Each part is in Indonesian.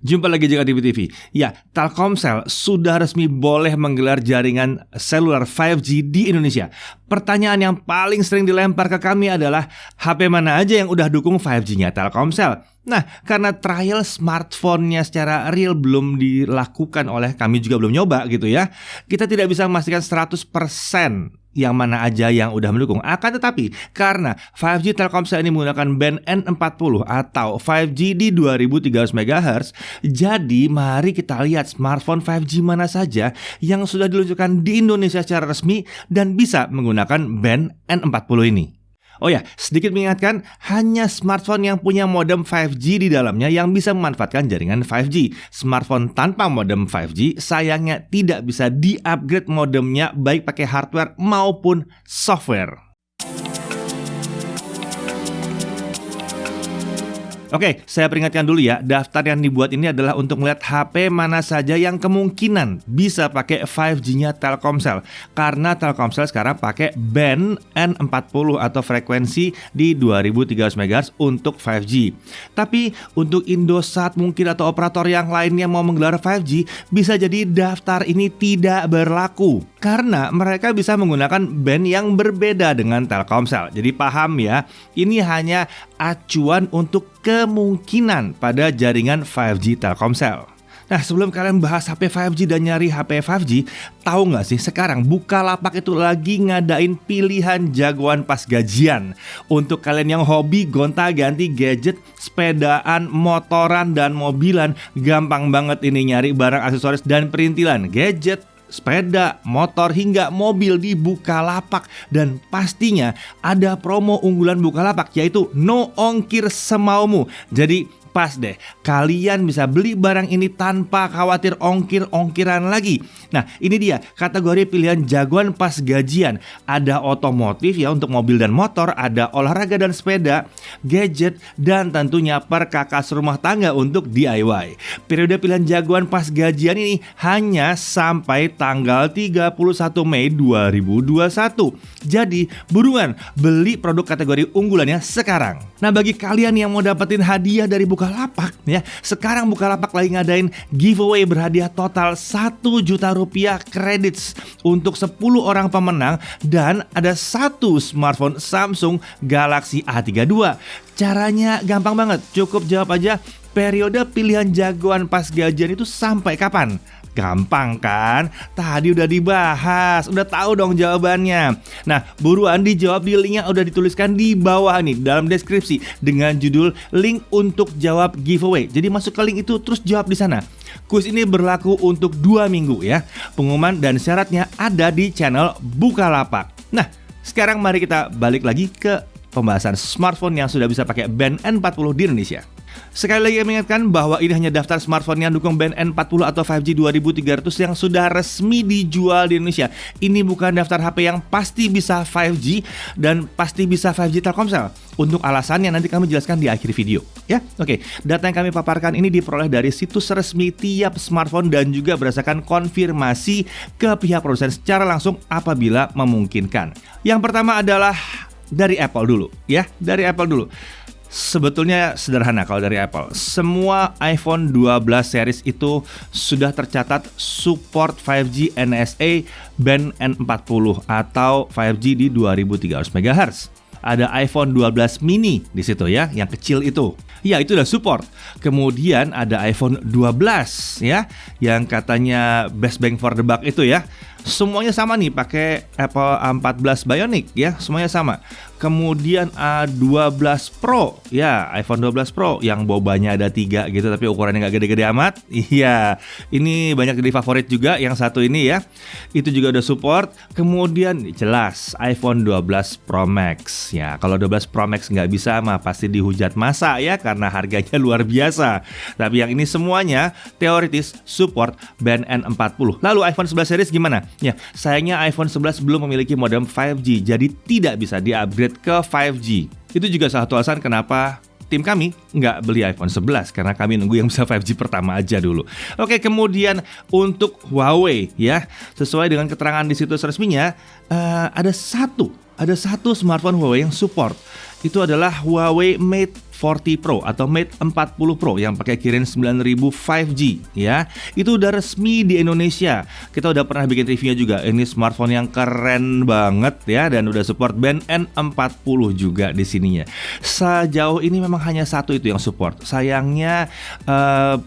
Jumpa lagi Jaka TV. Ya, Telkomsel sudah resmi boleh menggelar jaringan seluler 5G di Indonesia. Pertanyaan yang paling sering dilempar ke kami adalah HP mana aja yang udah dukung 5G-nya Telkomsel? Nah, karena trial smartphone-nya secara real belum dilakukan oleh kami juga belum nyoba gitu ya. Kita tidak bisa memastikan 100% yang mana aja yang udah mendukung. Akan tetapi, karena 5G Telkomsel ini menggunakan band N40 atau 5G di 2300 MHz, jadi mari kita lihat smartphone 5G mana saja yang sudah diluncurkan di Indonesia secara resmi dan bisa menggunakan band N40 ini. Oh ya, sedikit mengingatkan, hanya smartphone yang punya modem 5G di dalamnya yang bisa memanfaatkan jaringan 5G. Smartphone tanpa modem 5G sayangnya tidak bisa di-upgrade modemnya baik pakai hardware maupun software. Oke, saya peringatkan dulu ya, daftar yang dibuat ini adalah untuk melihat HP mana saja yang kemungkinan bisa pakai 5G-nya Telkomsel. Karena Telkomsel sekarang pakai band N40 atau frekuensi di 2300 MHz untuk 5G. Tapi untuk Indosat mungkin atau operator yang lainnya mau menggelar 5G, bisa jadi daftar ini tidak berlaku. Karena mereka bisa menggunakan band yang berbeda dengan Telkomsel. Jadi paham ya, ini hanya acuan untuk kemungkinan pada jaringan 5G Telkomsel. Nah, sebelum kalian bahas HP 5G dan nyari HP 5G, tahu nggak sih sekarang Bukalapak itu lagi ngadain pilihan jagoan pas gajian. Untuk kalian yang hobi gonta-ganti gadget, sepedaan, motoran, dan mobilan, gampang banget ini nyari barang aksesoris dan perintilan gadget, sepeda, motor, hingga mobil di Bukalapak. Dan pastinya ada promo unggulan Bukalapak, yaitu no ongkir semaumu. Jadi pas deh, kalian bisa beli barang ini tanpa khawatir ongkir-ongkiran lagi. Nah, ini dia kategori pilihan jagoan pas gajian. Ada otomotif ya untuk mobil dan motor, ada olahraga dan sepeda, gadget, dan tentunya perkakas rumah tangga untuk DIY. Periode pilihan jagoan pas gajian ini hanya sampai tanggal 31 Mei 2021. Jadi, buruan beli produk kategori unggulannya sekarang. Nah, bagi kalian yang mau dapetin hadiah dari Bukalapak ya, sekarang Bukalapak lagi ngadain giveaway berhadiah total 1 juta rupiah credits untuk 10 orang pemenang, dan ada 1 smartphone Samsung Galaxy A32. Caranya gampang banget, cukup jawab aja periode pilihan jagoan pas gajian itu sampai kapan. Gampang kan? Tadi udah dibahas, udah tahu dong jawabannya. Nah, buruan dijawab di link yang udah dituliskan di bawah nih dalam deskripsi dengan judul link untuk jawab giveaway. Jadi masuk ke link itu terus jawab di sana. Kuis ini berlaku untuk 2 minggu ya. Pengumuman dan syaratnya ada di channel Bukalapak. Nah, sekarang mari kita balik lagi ke pembahasan smartphone yang sudah bisa pakai band N40 di Indonesia. Sekali lagi mengingatkan bahwa ini hanya daftar smartphone yang dukung band N40 atau 5G 2300 yang sudah resmi dijual di Indonesia. Ini bukan daftar HP yang pasti bisa 5G dan pasti bisa 5G Telkomsel. Untuk alasannya nanti kami jelaskan di akhir video ya. Oke, data yang kami paparkan ini diperoleh dari situs resmi tiap smartphone dan juga berdasarkan konfirmasi ke pihak produsen secara langsung apabila memungkinkan. Yang pertama adalah dari Apple dulu ya, dari Apple dulu. Sebetulnya sederhana kalau dari Apple. Semua iPhone 12 series itu sudah tercatat support 5G NSA band N40 atau 5G di 2300 MHz. Ada iPhone 12 mini di situ ya, yang kecil itu. Ya, itu udah support. Kemudian ada iPhone 12 ya, yang katanya best bang for the buck itu ya. Semuanya sama nih, pakai Apple A14 Bionic ya, semuanya sama. Kemudian A12 Pro ya, iPhone 12 Pro yang bobanya ada 3 gitu tapi ukurannya nggak gede-gede amat. Iya, ini banyak jadi favorit juga yang satu ini ya. Itu juga udah support. Kemudian jelas iPhone 12 Pro Max ya. Kalau 12 Pro Max nggak bisa mah pasti dihujat masa ya, karena harganya luar biasa. Tapi yang ini semuanya teoritis support band N40. Lalu iPhone 11 series gimana? Ya, sayangnya iPhone 11 belum memiliki modem 5G, jadi tidak bisa di-upgrade ke 5G. Itu juga salah satu alasan kenapa tim kami nggak beli iPhone 11, karena kami nunggu yang bisa 5G pertama aja dulu. Oke, kemudian untuk Huawei ya, sesuai dengan keterangan di situs resminya, ada satu smartphone Huawei yang support. itu adalah Huawei Mate 40 Pro atau Mate 40 Pro yang pakai Kirin 9000 5G ya. Itu udah resmi di Indonesia. Kita udah pernah bikin reviewnya juga. Ini smartphone yang keren banget ya, dan udah support band N40 juga di sininya. Sejauh ini memang hanya satu itu yang support. Sayangnya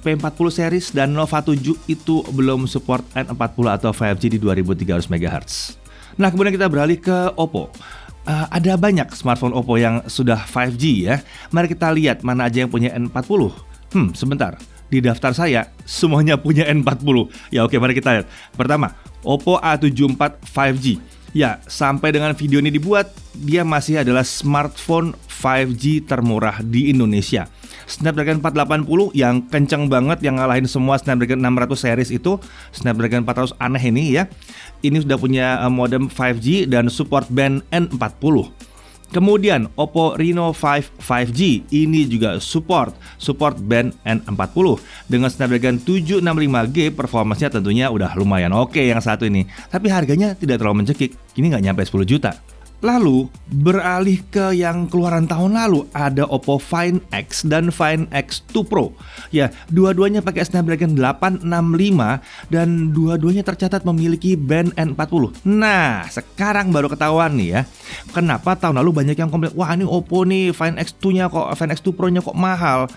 P40 series dan Nova 7 itu belum support N40 atau 5G di 2300 MHz. Nah, kemudian kita beralih ke Oppo. Ada banyak smartphone Oppo yang sudah 5G ya. Mari kita lihat mana aja yang punya N40. Sebentar. Di daftar saya semuanya punya N40. Ya oke, mari kita lihat. Pertama, Oppo A74 5G. Ya, sampai dengan video ini dibuat, dia masih adalah smartphone 5G termurah di Indonesia. Snapdragon 480 yang kenceng banget, yang ngalahin semua Snapdragon 600 series itu. Snapdragon 400 aneh ini ya. Ini sudah punya modem 5G dan support band N40. Kemudian Oppo Reno 5 5G ini juga support band N40 dengan Snapdragon 765G. Performanya tentunya udah lumayan oke yang satu ini, tapi harganya tidak terlalu mencekik. Ini nggak nyampe 10 juta. Lalu beralih ke yang keluaran tahun lalu, ada Oppo Find X dan Find X2 Pro. Ya, dua-duanya pakai Snapdragon 865 dan dua-duanya tercatat memiliki band N40. Nah, sekarang baru ketahuan nih ya, kenapa tahun lalu banyak yang komplain, wah ini Oppo nih Find X2-nya kok, Find X2 Pro-nya kok mahal.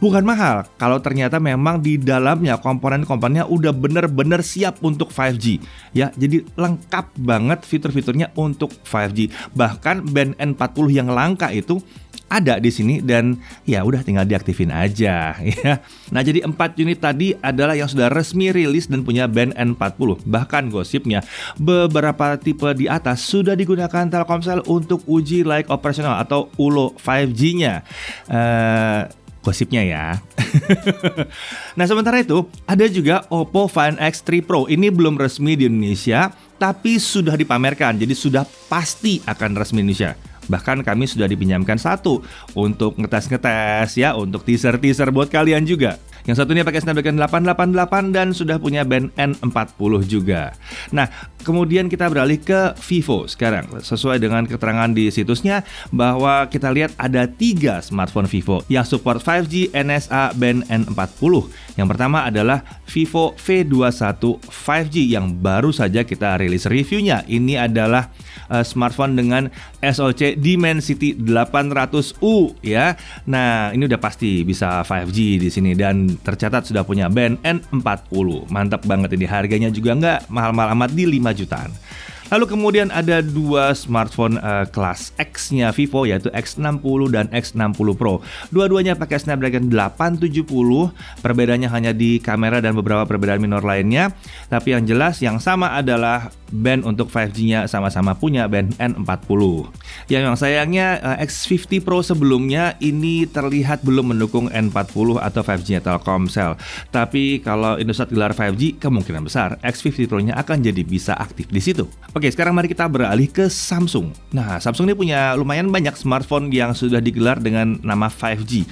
Bukan mahal, kalau ternyata memang di dalamnya komponen-komponennya udah bener-bener siap untuk 5G ya. Jadi lengkap banget fitur-fiturnya untuk 5G. Bahkan band N40 yang langka itu ada di sini dan ya udah tinggal diaktifin aja ya. Nah, jadi 4 unit tadi adalah yang sudah resmi rilis dan punya band N40. Bahkan gosipnya beberapa tipe di atas sudah digunakan Telkomsel untuk uji layak operasional atau ULO 5G-nya. Gosipnya ya. Nah, sementara itu ada juga Oppo Find X3 Pro. Ini belum resmi di Indonesia, tapi sudah dipamerkan. Jadi sudah pasti akan resmi Indonesia. Bahkan kami sudah dipinjamkan satu untuk ngetes-ngetes ya, untuk teaser-teaser buat kalian juga. Yang satunya pakai Snapdragon 888 dan sudah punya band N40 juga. Nah, kemudian kita beralih ke Vivo sekarang. Sesuai dengan keterangan di situsnya bahwa kita lihat ada 3 smartphone Vivo yang support 5G NSA band N40. Yang pertama adalah Vivo V21 5G yang baru saja kita rilis reviewnya. Ini adalah smartphone dengan SoC Dimensity 800U ya. Nah, ini udah pasti bisa 5G di sini dan tercatat sudah punya band N40. Mantap banget ini, harganya juga nggak mahal-mahal amat di 5 jutaan. Lalu kemudian ada 2 smartphone kelas X-nya Vivo, yaitu X60 dan X60 Pro. Dua-duanya pakai Snapdragon 870. Perbedaannya hanya di kamera dan beberapa perbedaan minor lainnya. Tapi yang jelas yang sama adalah band untuk 5G-nya sama-sama punya band N40. Yang sayangnya X50 Pro sebelumnya ini terlihat belum mendukung N40 atau 5G-nya Telkomsel. Tapi kalau Indosat gelar 5G, kemungkinan besar X50 Pro-nya akan jadi bisa aktif di situ. Oke, sekarang mari kita beralih ke Samsung. Nah, Samsung ini punya lumayan banyak smartphone yang sudah digelar dengan nama 5G.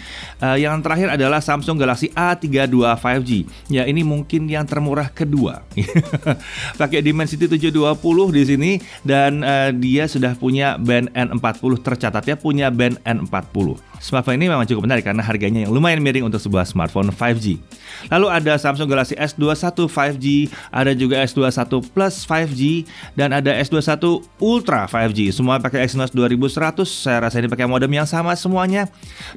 Yang terakhir adalah Samsung Galaxy A32 5G. Ya, ini mungkin yang termurah kedua. Pakai Dimensity 720 di sini dan dia sudah punya band N40, tercatatnya punya band N40. Smartphone ini memang cukup menarik karena harganya yang lumayan miring untuk sebuah smartphone 5G. Lalu ada Samsung Galaxy S21 5G, ada juga S21 Plus 5G, dan ada S21 Ultra 5G. Semua pakai Exynos 2100, saya rasa ini pakai modem yang sama semuanya,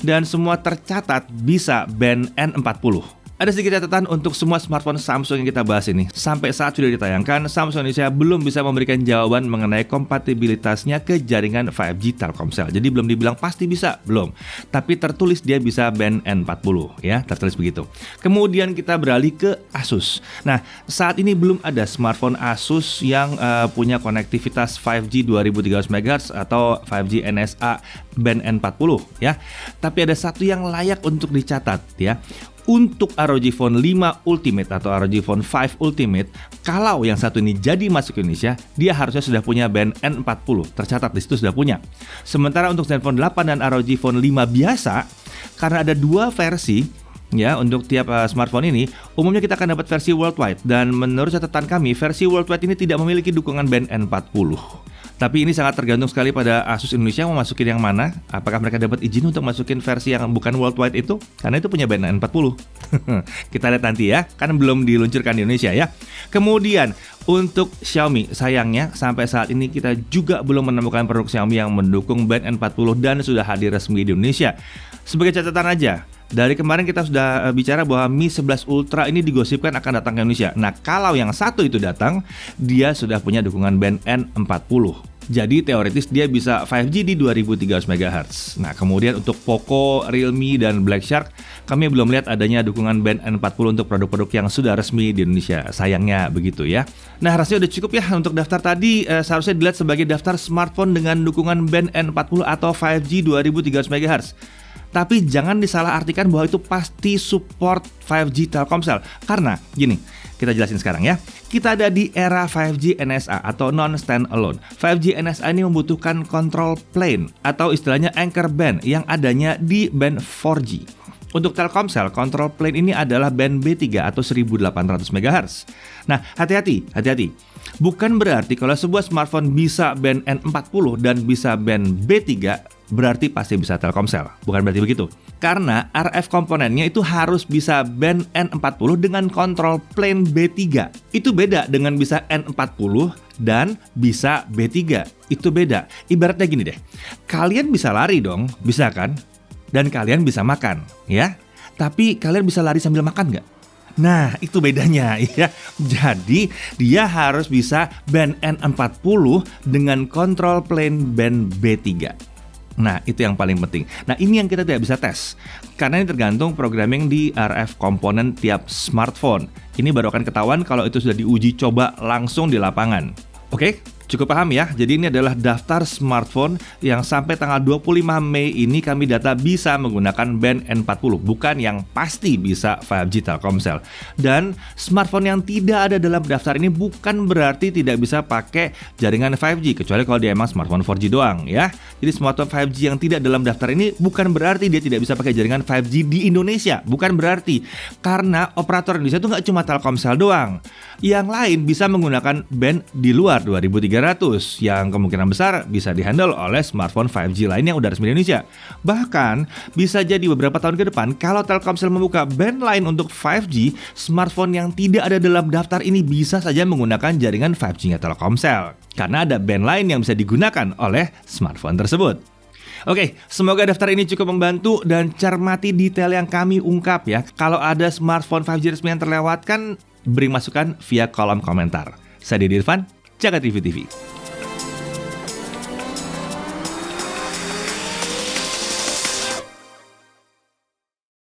dan semua tercatat bisa band N40. Ada sedikit catatan untuk semua smartphone Samsung yang kita bahas ini. Sampai saat sudah ditayangkan, Samsung Indonesia belum bisa memberikan jawaban mengenai kompatibilitasnya ke jaringan 5G Telkomsel. Jadi belum dibilang pasti bisa, belum. Tapi tertulis dia bisa band N40 ya, tertulis begitu. Kemudian kita beralih ke Asus. Nah, saat ini belum ada smartphone Asus yang punya konektivitas 5G 2300 MHz atau 5G NSA band N40 ya. Tapi ada satu yang layak untuk dicatat ya. Untuk ROG Phone 5 Ultimate atau ROG Phone 5 Ultimate, kalau yang satu ini jadi masuk ke Indonesia, dia harusnya sudah punya band N40. Tercatat di situ sudah punya. Sementara untuk Zenfone 8 dan ROG Phone 5 biasa, karena ada 2 versi ya untuk tiap smartphone ini, umumnya kita akan dapat versi worldwide. Dan menurut catatan kami, versi worldwide ini tidak memiliki dukungan band N40. Tapi ini sangat tergantung sekali pada Asus Indonesia mau masukin yang mana. Apakah mereka dapat izin untuk masukin versi yang bukan worldwide itu? Karena itu punya band N40. Kita lihat nanti ya, kan belum diluncurkan di Indonesia ya. Kemudian untuk Xiaomi, sayangnya sampai saat ini kita juga belum menemukan produk Xiaomi yang mendukung band N40 dan sudah hadir resmi di Indonesia. Sebagai catatan aja, dari kemarin kita sudah bicara bahwa Mi 11 Ultra ini digosipkan akan datang ke Indonesia. Nah, kalau yang satu itu datang, dia sudah punya dukungan band N40. Jadi teoritis dia bisa 5G di 2300 MHz. Nah, kemudian untuk Poco, Realme, dan Black Shark, kami belum lihat adanya dukungan band N40 untuk produk-produk yang sudah resmi di Indonesia. Sayangnya begitu ya. Nah, rasanya udah cukup ya untuk daftar tadi. Seharusnya dilihat sebagai daftar smartphone dengan dukungan band N40 atau 5G 2300 MHz. Tapi jangan disalahartikan bahwa itu pasti support 5G Telkomsel. Karena gini, kita jelasin sekarang ya. Kita ada di era 5G NSA atau non-standalone. 5G NSA ini membutuhkan control plane atau istilahnya anchor band yang adanya di band 4G. Untuk Telkomsel, control plane ini adalah band B3 atau 1800 MHz. Nah, hati-hati. Bukan berarti kalau sebuah smartphone bisa band N40 dan bisa band B3, berarti pasti bisa Telkomsel. Bukan berarti begitu. Karena RF komponennya itu harus bisa band N40 dengan control plane B3. Itu beda dengan bisa N40 dan bisa B3. Itu beda. Ibaratnya gini deh. Kalian bisa lari dong, bisa kan? Dan kalian bisa makan, ya. Tapi kalian bisa lari sambil makan nggak? Nah, itu bedanya ya. Jadi, dia harus bisa band N40 dengan control plane band B3. Nah, itu yang paling penting. Nah, ini yang kita tidak bisa tes. Karena ini tergantung programming di RF komponen tiap smartphone. Ini baru akan ketahuan kalau itu sudah diuji coba langsung di lapangan. Oke? Cukup paham ya? Jadi ini adalah daftar smartphone yang sampai tanggal 25 Mei ini kami data bisa menggunakan band N40, bukan yang pasti bisa 5G Telkomsel. Dan smartphone yang tidak ada dalam daftar ini bukan berarti tidak bisa pakai jaringan 5G, kecuali kalau dia emang smartphone 4G doang ya. Jadi smartphone 5G yang tidak dalam daftar ini bukan berarti dia tidak bisa pakai jaringan 5G di Indonesia, bukan berarti. Karena operator Indonesia itu nggak cuma Telkomsel doang. Yang lain bisa menggunakan band di luar 2300 yang kemungkinan besar bisa dihandle oleh smartphone 5G lain yang udah resmi di Indonesia. Bahkan bisa jadi beberapa tahun ke depan kalau Telkomsel membuka band lain untuk 5G, smartphone yang tidak ada dalam daftar ini bisa saja menggunakan jaringan 5G-nya Telkomsel. Karena ada band lain yang bisa digunakan oleh smartphone tersebut. Oke, semoga daftar ini cukup membantu dan cermati detail yang kami ungkap ya. Kalau ada smartphone 5G resmi yang terlewatkan, beri masukan via kolom komentar. Saya Didi Irfan, Jagat TV TV.